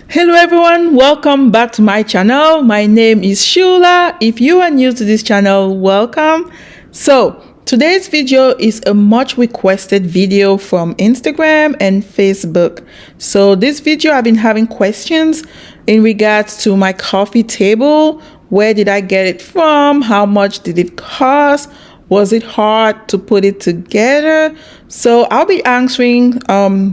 Hello everyone, welcome back to my channel. My name is Shula. If you are new to this channel, welcome. So today's video is a much requested video from Instagram and Facebook. So this video, I've been having questions in regards to my coffee table. Where did I get it from? How much did it cost? Was it hard to put it together? So I'll be answering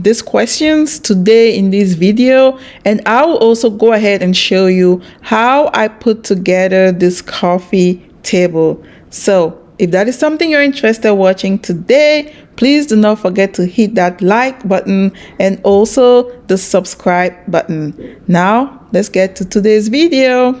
these questions today in this video, and I will also go ahead and show you how I put together this coffee table. So if that is something you're interested in watching today, please do not forget to hit that like button and also the subscribe button. Now let's get to today's video.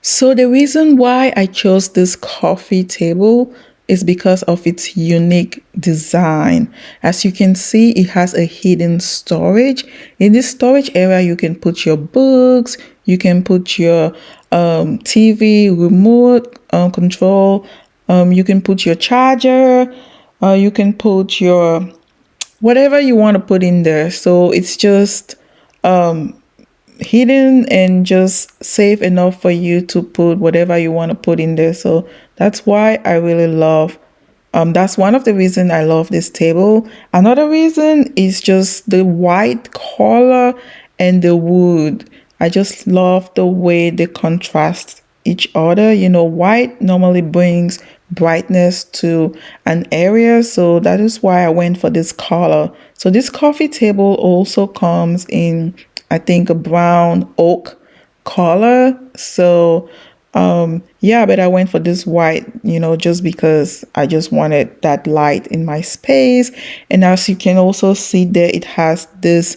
So the reason why I chose this coffee table is because of its unique design. As you can see, it has a hidden storage. In this storage area, you can put your books, you can put your TV remote control, you can put your charger, you can put your whatever you want to put in there. So it's just hidden and just safe enough for you to put whatever you want to put in there. So that's why I really love that's one of the reasons I love this table. Another reason is just the white color and the wood. I just love the way they contrast each other. You know, white normally brings brightness to an area, so that is why I went for this color. So this coffee table also comes in, I think, a brown oak color. So yeah, but I went for this white, you know, just because I just wanted that light in my space. And as you can also see there, it has this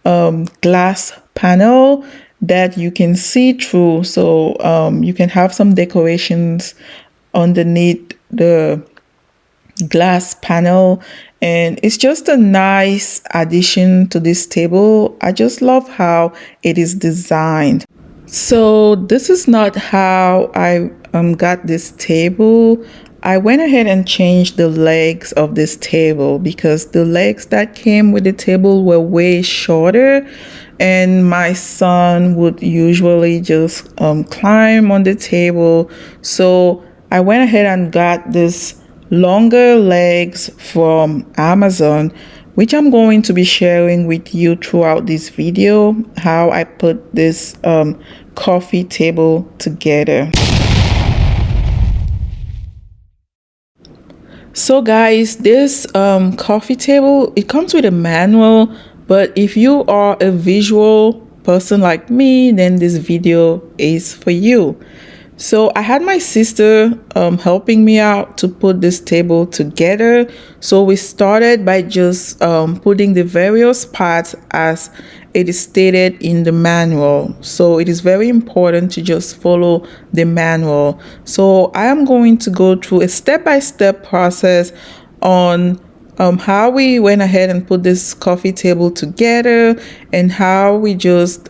glass panel that you can see through. So you can have some decorations underneath the glass panel, and it's just a nice addition to this table. I just love how it is designed. So this is not how I got this table. I went ahead and changed the legs of this table because the legs that came with the table were way shorter, and my son would usually just climb on the table. So I went ahead and got this longer legs from Amazon, which I'm going to be sharing with you throughout this video, how I put this coffee table together. So guys, this coffee table, it comes with a manual, but if you are a visual person like me, then this video is for you. So I had my sister helping me out to put this table together. So we started by just putting the various parts as it is stated in the manual. So it is very important to just follow the manual. So I am going to go through a step-by-step process on how we went ahead and put this coffee table together, and how we just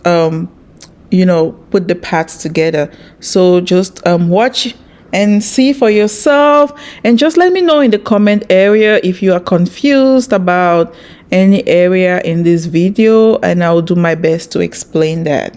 you know, put the parts together. So just watch and see for yourself, and just let me know in the comment area if you are confused about any area in this video, and I will do my best to explain that.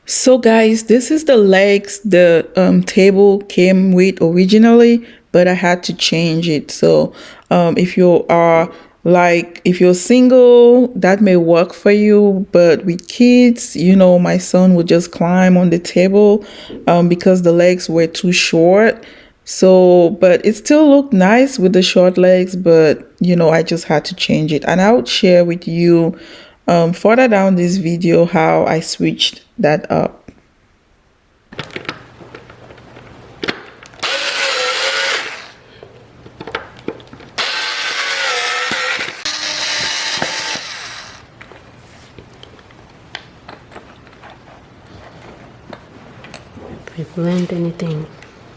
So guys, this is the legs the table came with originally, but I had to change it. So if you are like, if you're single, that may work for you, but with kids, you know, my son would just climb on the table because the legs were too short. So, but it still looked nice with the short legs, but you know, I just had to change it. And I would share with you further down this video how I switched that up. Prevent anything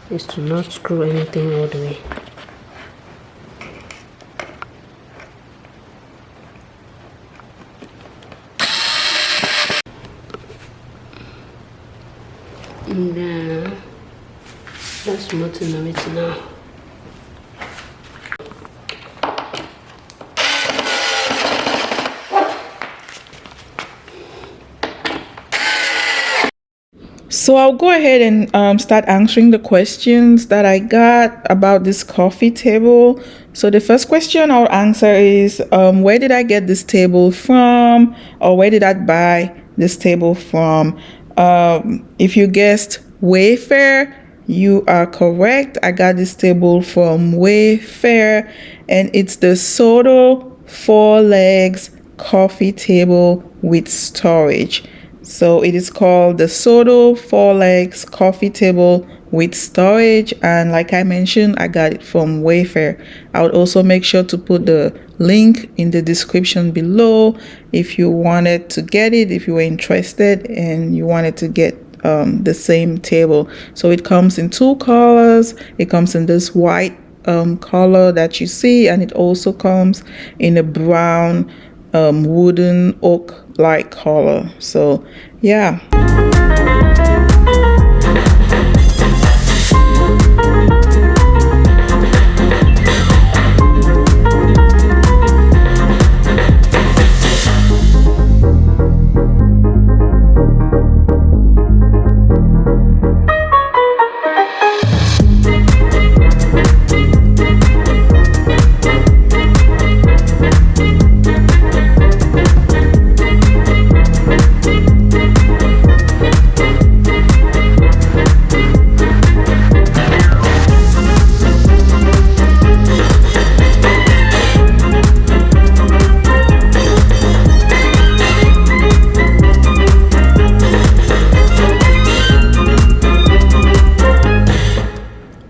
is to not screw anything all the way. Now let's move to it now. So I'll go ahead and start answering the questions that I got about this coffee table. So the first question I'll answer is, where did I get this table from, or where did I buy this table from? If you guessed Wayfair, you are correct. I got this table from Wayfair, and it's the Soto 4 legs coffee table with storage. So it is called the Soto 4 legs coffee table with storage, and like I mentioned, I got it from Wayfair. I would also make sure to put the link in the description below if you wanted to get it, if you were interested and you wanted to get the same table. So it comes in 2 colors. It comes in this white color that you see, and it also comes in a brown wooden oak like color. So yeah.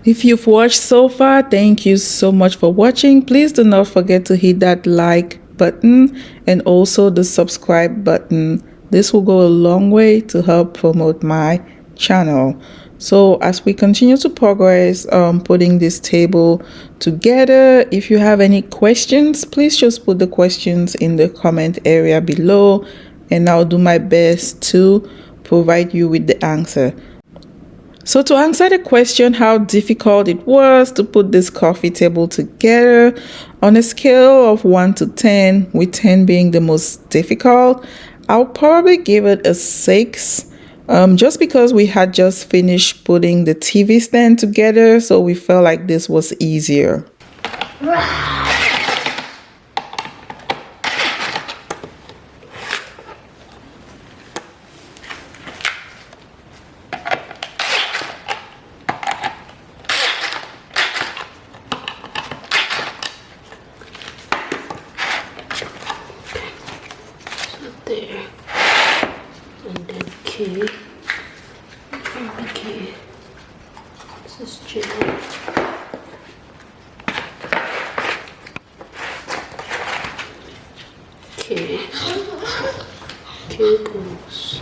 If you've watched so far, thank you so much for watching. Please do not forget to hit that like button and also the subscribe button. This will go a long way to help promote my channel. So as we continue to progress putting this table together, if you have any questions, please just put the questions in the comment area below, and I'll do my best to provide you with the answer. So to answer the question how difficult it was to put this coffee table together, on a scale of 1 to 10, with 10 being the most difficult, I'll probably give it a 6. Just because we had just finished putting the TV stand together, so we felt like this was easier. There, and then K, K, this is J, K, K goes,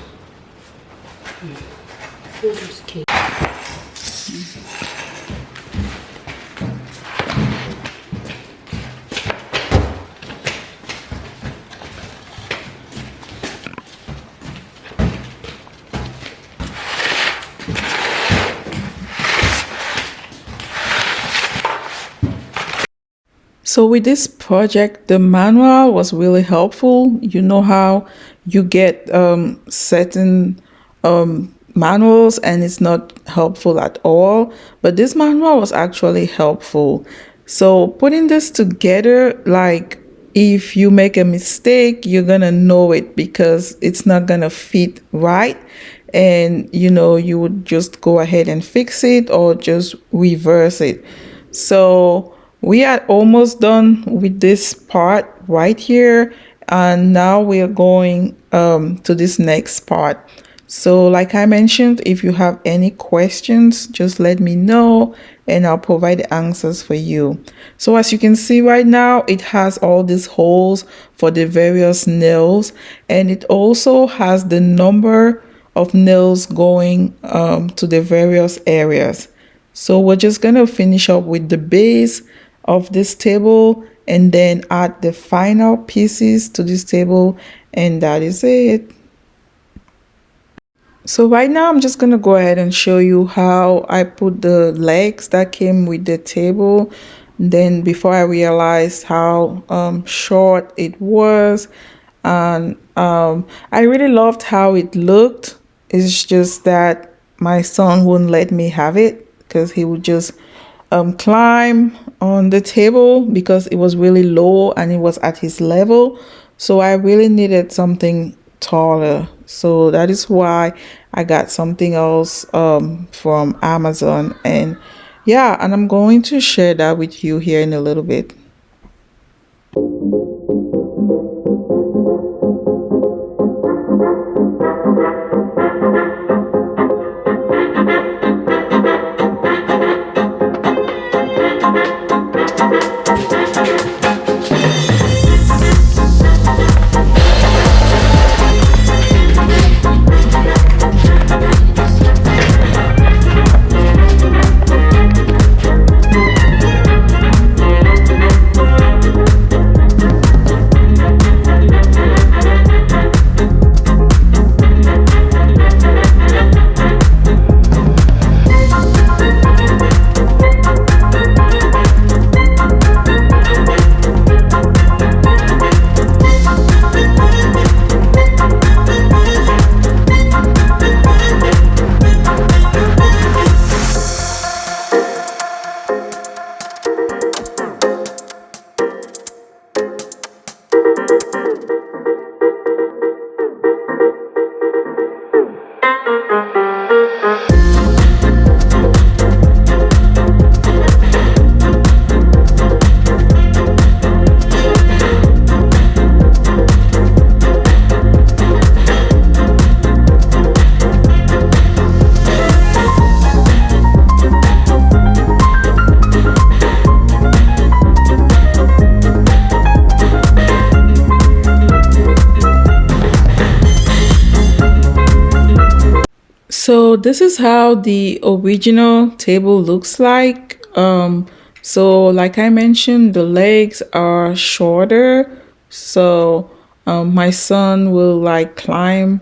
where is K? So with this project, the manual was really helpful. You know how you get certain manuals and it's not helpful at all, but this manual was actually helpful. So putting this together, like if you make a mistake, you're gonna know it because it's not gonna fit right, and you would just go ahead and fix it or just reverse it. So we are almost done with this part right here, and now we are going to this next part. So like I mentioned, if you have any questions, just let me know and I'll provide the answers for you. So as you can see right now, it has all these holes for the various nails, and it also has the number of nails going to the various areas. So we're just gonna finish up with the base of this table and then add the final pieces to this table, and that is it. So right now I'm just gonna go ahead and show you how I put the legs that came with the table. Then before I realized how short it was, and I really loved how it looked. It's just that my son wouldn't let me have it because he would just climb on the table because it was really low and it was at his level. So I really needed something taller. So that is why I got something else from Amazon. And yeah, and I'm going to share that with you here in a little bit. So this is how the original table looks like. So like I mentioned, the legs are shorter. So my son will like climb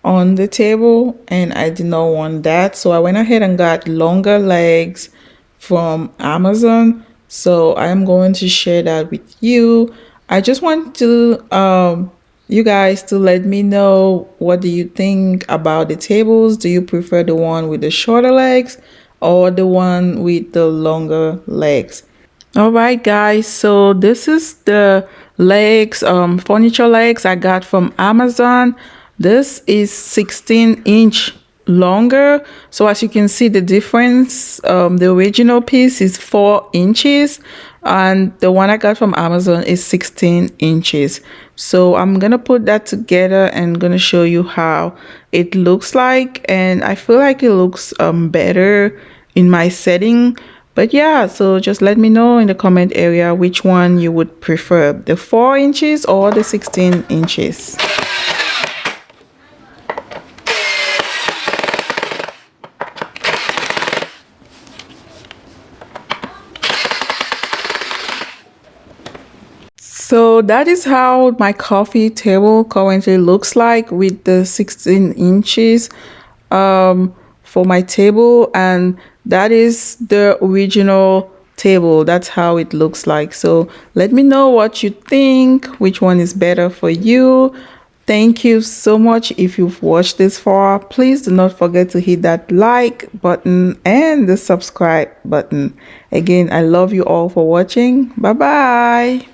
on the table and I did not want that. So I went ahead and got longer legs from Amazon. So I'm going to share that with you. I just want to you guys to let me know, what do you think about the tables? Do you prefer the one with the shorter legs or the one with the longer legs? All right, guys. So this is the legs, furniture legs I got from Amazon. This is 16-inch longer. So as you can see, the difference, the original piece is 4 inches, and the one I got from Amazon is 16 inches. So I'm gonna put that together and gonna show you how it looks like, and I feel like it looks better in my setting. But yeah, so just let me know in the comment area which one you would prefer, the 4 inches or the 16 inches. So that is how my coffee table currently looks like with the 16 inches for my table, and that is the original table. That's how it looks like. So let me know what you think, which one is better for you. Thank you so much if you've watched this far. Please do not forget to hit that like button and the subscribe button. Again, I love you all for watching. Bye bye.